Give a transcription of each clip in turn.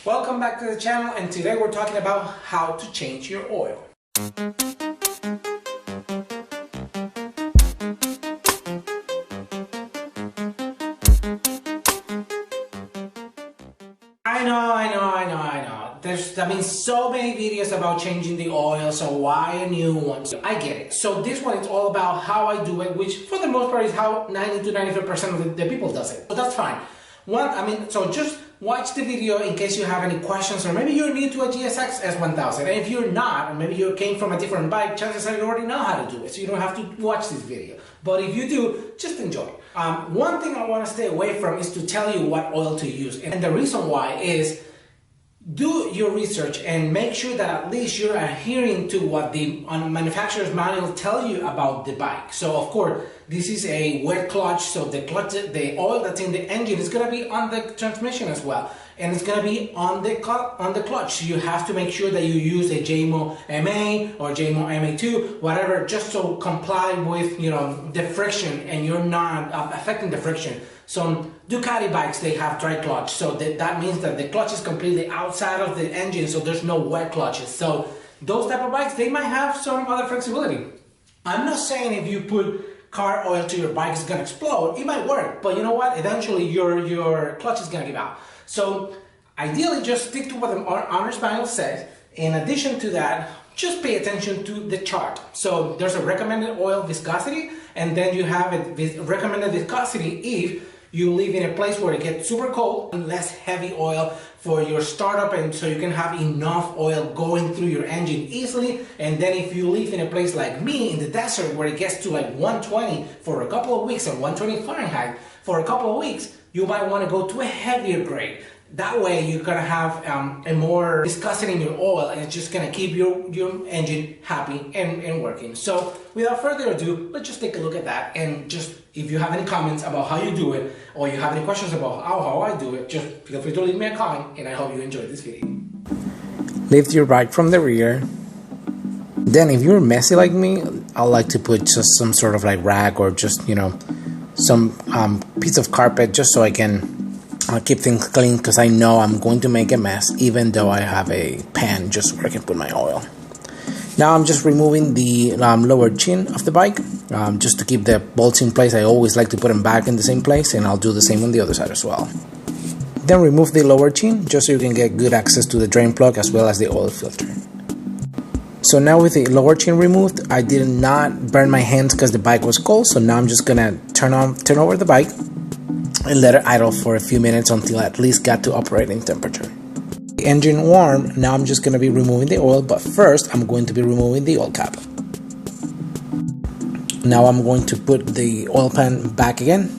Welcome back to the channel, and today we're talking about how to change your oil. I know. There's been so many videos about changing the oil, so why a new one? I get it. So this one is all about how I do it, which for the most part is how 90 to 95% of the people does it. But that's fine. So just watch the video in case you have any questions, or maybe you're new to a GSX-S1000, and if you're not, or maybe you came from a different bike, chances are you already know how to do it, so you don't have to watch this video. But if you do, just enjoy. One thing I want to stay away from is to tell you what oil to use, and the reason why is do your research and make sure that at least you're adhering to what the manufacturer's manual tell you about the bike. So of course, this is a wet clutch, so the oil that's in the engine is going to be on the transmission as well, and it's going to be on the clutch. So you have to make sure that you use a JMO MA or JMO MA2, whatever, just to comply with the friction, and you're not affecting the friction. Some Ducati bikes, they have dry clutch, so that means that the clutch is completely outside of the engine, so there's no wet clutches. So those type of bikes, they might have some other flexibility. I'm not saying if you put car oil to your bike it's gonna explode. It might work, but you know what? Eventually your clutch is gonna give out. So ideally, just stick to what the owner's manual says. In addition to that, just pay attention to the chart. So there's a recommended oil viscosity, and then you have a recommended viscosity if you live in a place where it gets super cold and less heavy oil for your startup, and so you can have enough oil going through your engine easily. And then if you live in a place like me in the desert where it gets to like 120 for a couple of weeks, or 120 Fahrenheit for a couple of weeks, you might want to go to a heavier grade. That way you're gonna have a more viscosity in your oil, and it's just gonna keep your engine happy and working. So without further ado, let's just take a look at that, and just if you have any comments about how you do it, or you have any questions about how I do it, just feel free to leave me a comment, and I hope you enjoyed this video. Lift your bike from the rear. Then if you're messy like me, I like to put just some sort of like rag, or just some piece of carpet, just so I can keep things clean, because I know I'm going to make a mess even though I have a pan just where I can put my oil. Now I'm just removing the lower chin of the bike, just to keep the bolts in place. I always like to put them back in the same place, and I'll do the same on the other side as well. Then remove the lower chin just so you can get good access to the drain plug as well as the oil filter. So now with the lower chin removed, I did not burn my hands because the bike was cold, so now I'm just gonna turn over the bike and let it idle for a few minutes until I at least got to operating temperature. The engine warm, now I'm just going to be removing the oil, but first I'm going to be removing the oil cap. Now I'm going to put the oil pan back again,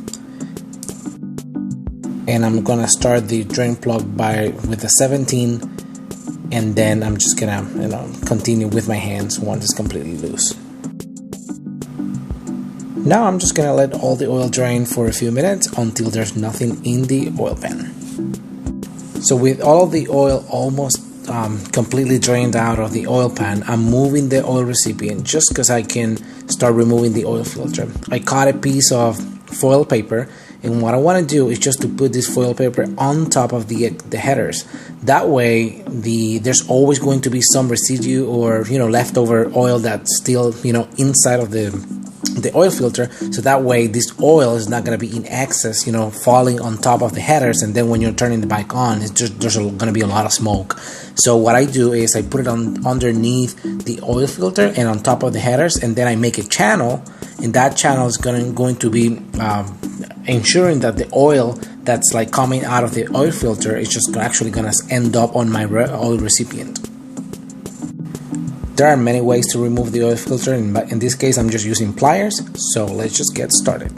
and I'm going to start the drain plug with a 17, and then I'm just going to continue with my hands once it's completely loose. Now I'm just gonna let all the oil drain for a few minutes until there's nothing in the oil pan. So with all of the oil almost completely drained out of the oil pan, I'm moving the oil recipient just because I can start removing the oil filter. I cut a piece of foil paper, and what I want to do is just to put this foil paper on top of the headers. That way there's always going to be some residue or leftover oil that's still inside of the oil filter, so that way this oil is not going to be in excess falling on top of the headers, and then when you're turning the bike on, there's going to be a lot of smoke. So what I do is I put it on underneath the oil filter and on top of the headers, and then I make a channel, and that channel is going to be ensuring that the oil that's like coming out of the oil filter is just actually going to end up on my oil recipient. There are many ways to remove the oil filter. In this case, I'm just using pliers, so let's just get started.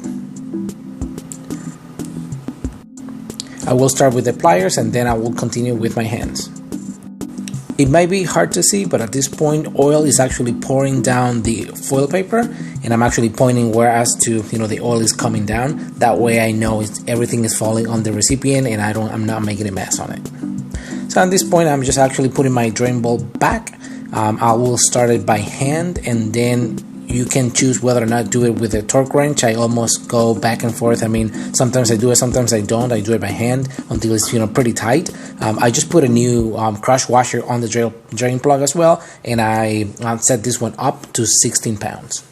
I will start with the pliers, and then I will continue with my hands. It might be hard to see, but at this point, oil is actually pouring down the foil paper, and I'm actually pointing whereas to the oil is coming down. That way I know everything is falling on the recipient, and I'm not making a mess on it. So at this point, I'm just actually putting my drain bolt back. I will start it by hand, and then you can choose whether or not do it with a torque wrench. I almost go back and forth. I mean, sometimes I do it, sometimes I don't. I do it by hand until it's, you know, pretty tight. I just put a new crush washer on the drain plug as well, and I set this one up to 16 pounds.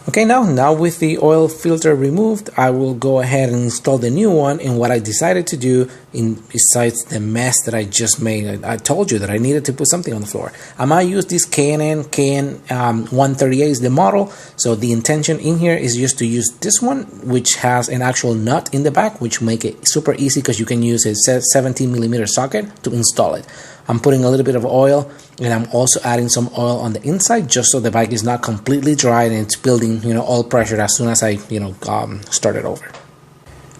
Okay, now with the oil filter removed, I will go ahead and install the new one. And what I decided to do, besides the mess that I just made, I told you that I needed to put something on the floor. I might use this KN 138 is the model. So the intention in here is just to use this one, which has an actual nut in the back, which make it super easy because you can use a 17mm socket to install it. I'm putting a little bit of oil, and I'm also adding some oil on the inside just so the bike is not completely dry and it's building, you know, oil pressure as soon as I, you know, start it over.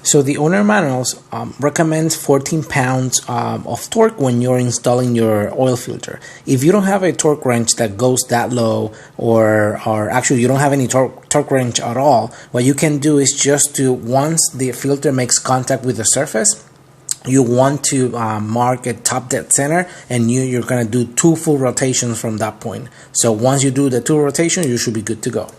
So the owner manuals recommends 14 pounds of torque when you're installing your oil filter. If you don't have a torque wrench that goes that low, or actually you don't have any torque wrench at all, what you can do is just to, once the filter makes contact with the surface, you want to mark a top dead center, and you're going to do 2 full rotations from that point. So once you do the 2 rotations, you should be good to go.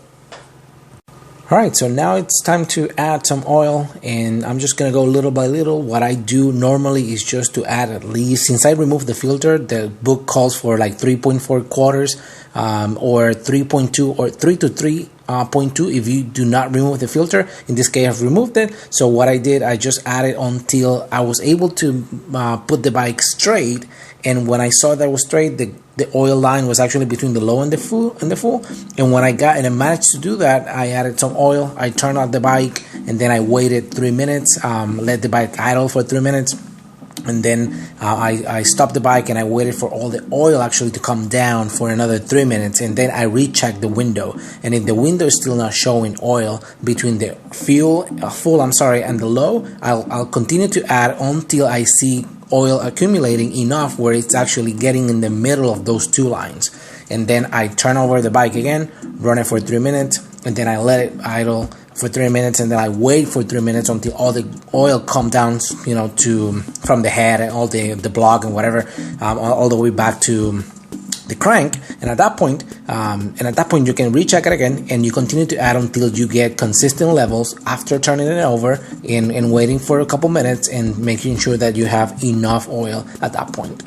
Alright, so now it's time to add some oil, and I'm just going to go little by little. What I do normally is just to add at least, since I removed the filter, the book calls for like 3.4 quarters or 3.2 or 3 to 3.2 if you do not remove the filter. In this case, I've removed it. So what I did, I just added until I was able to put the bike straight. And when I saw that it was straight, the oil line was actually between the low and the full. And when I managed to do that, I added some oil. I turned on the bike, and then I waited 3 minutes, let the bike idle for 3 minutes. And then I stopped the bike, and I waited for all the oil actually to come down for another 3 minutes. And then I rechecked the window. And if the window is still not showing oil between the full and the low, I'll continue to add until I see oil accumulating enough where it's actually getting in the middle of those 2 lines. And then I turn over the bike again, run it for 3 minutes, and then I let it idle for 3 minutes, and then I wait for 3 minutes until all the oil come down, you know, from the head and all the block and whatever, all the way back to the crank. And at that point you can recheck it again, and you continue to add until you get consistent levels after turning it over and waiting for a couple minutes and making sure that you have enough oil at that point.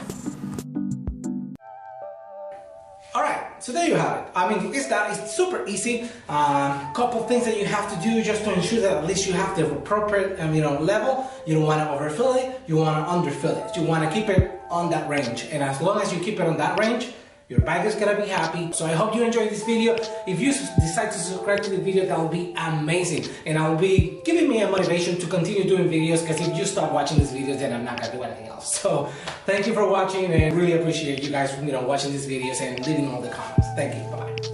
So there you have it. I mean, it's super easy. Couple things that you have to do just to ensure that at least you have the appropriate level. You don't want to overfill it. You want to underfill it. You want to keep it on that range. And as long as you keep it on that range, your bike is gonna be happy. So I hope you enjoyed this video. If you decide to subscribe to the video, that will be amazing, and I'll be giving me a motivation to continue doing videos, because if you stop watching these videos, then I'm not gonna do anything else. So thank you for watching, and really appreciate you guys watching these videos and leaving all the comments. Thank you. Bye.